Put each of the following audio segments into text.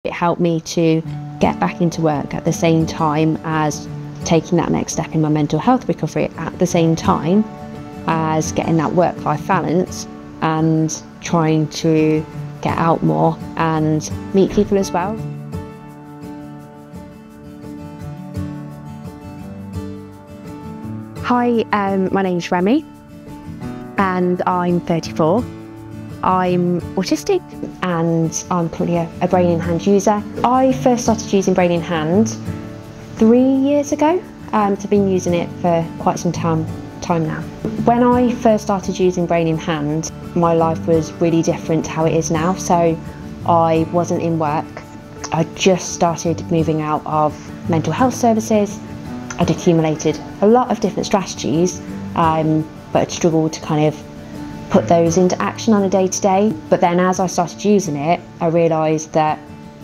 It helped me to get back into work at the same time as taking that next step in my mental health recovery, at the same time as getting that work-life balance and trying to get out more and meet people as well. Hi, my name's Remie and I'm 34. I'm autistic and I'm currently a brain in hand user. I first started using brain in hand 3 years ago, so I've been using it for quite some time now. When I first started using brain in hand, my life was really different to how it is now. So I wasn't in work. I just started moving out of mental health services. I'd accumulated a lot of different strategies, but I'd struggled to kind of put those into action on a day-to-day. But then as I started using it, I realised that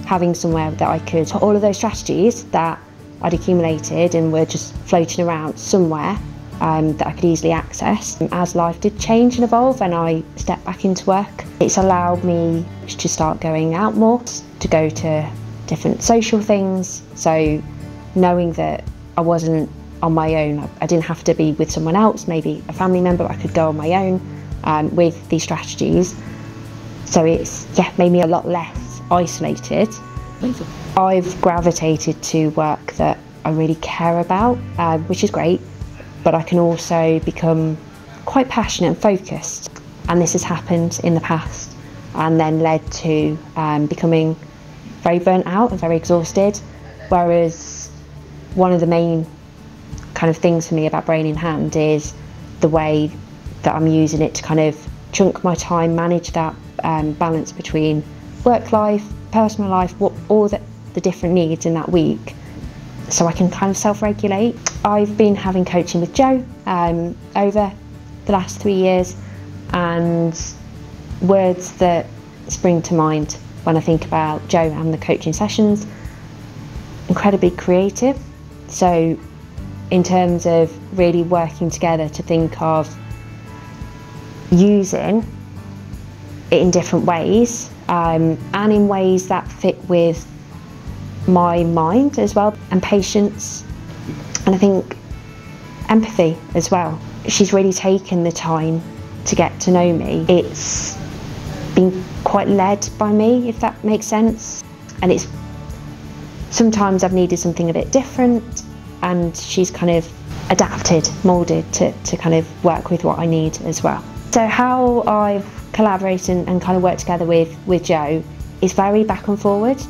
having somewhere that I could put all of those strategies that I'd accumulated and were just floating around somewhere that I could easily access. As life did change and evolve and I stepped back into work, it's allowed me to start going out more, to go to different social things. So knowing that I wasn't on my own, I didn't have to be with someone else, maybe a family member, I could go on my own with these strategies. So it's made me a lot less isolated. Amazing. I've gravitated to work that I really care about, which is great, but I can also become quite passionate and focused. And this has happened in the past and then led to becoming very burnt out and very exhausted. Whereas one of the main kind of things for me about brain in hand is the way that I'm using it to kind of chunk my time, manage that balance between work life, personal life, all the different needs in that week, so I can kind of self-regulate. I've been having coaching with Jo over the last 3 years, and words that spring to mind when I think about Jo and the coaching sessions: incredibly creative. So in terms of really working together to think of using it in different ways, and in ways that fit with my mind as well, and patience, and I think empathy as well. She's really taken the time to get to know me. It's been quite led by me, if that makes sense, and it's sometimes I've needed something a bit different and she's kind of adapted, moulded to kind of work with what I need as well. So how I've collaborated and kind of worked together with Jo is very back and forward.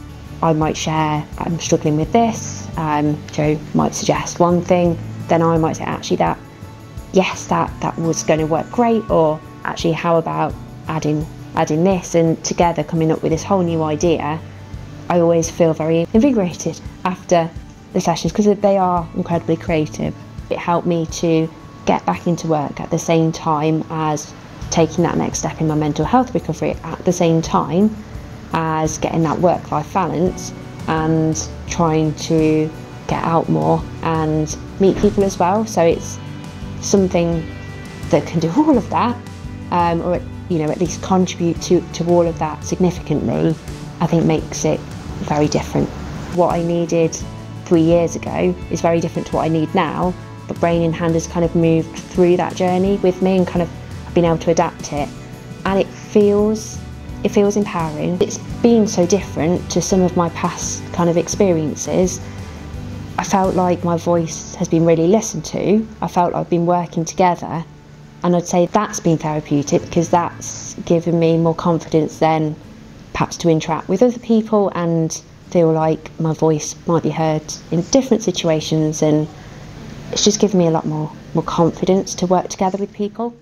I might share, I'm struggling with this, Jo might suggest one thing, then I might say actually that was going to work great, or actually how about adding this, and together coming up with this whole new idea. I always feel very invigorated after the sessions because they are incredibly creative. It helped me to get back into work at the same time as taking that next step in my mental health recovery, at the same time as getting that work-life balance and trying to get out more and meet people as well. So it's something that can do all of that, or at least contribute to all of that significantly. I think makes it very different. What I needed 3 years ago is very different to what I need now, but brain in hand has kind of moved through that journey with me and kind of been able to adapt it, and it feels empowering. It's been so different to some of my past kind of experiences. I felt like my voice has been really listened to. I felt like I've been working together, and I'd say that's been therapeutic because that's given me more confidence then perhaps to interact with other people and feel like my voice might be heard in different situations, and it's just given me a lot more confidence to work together with people.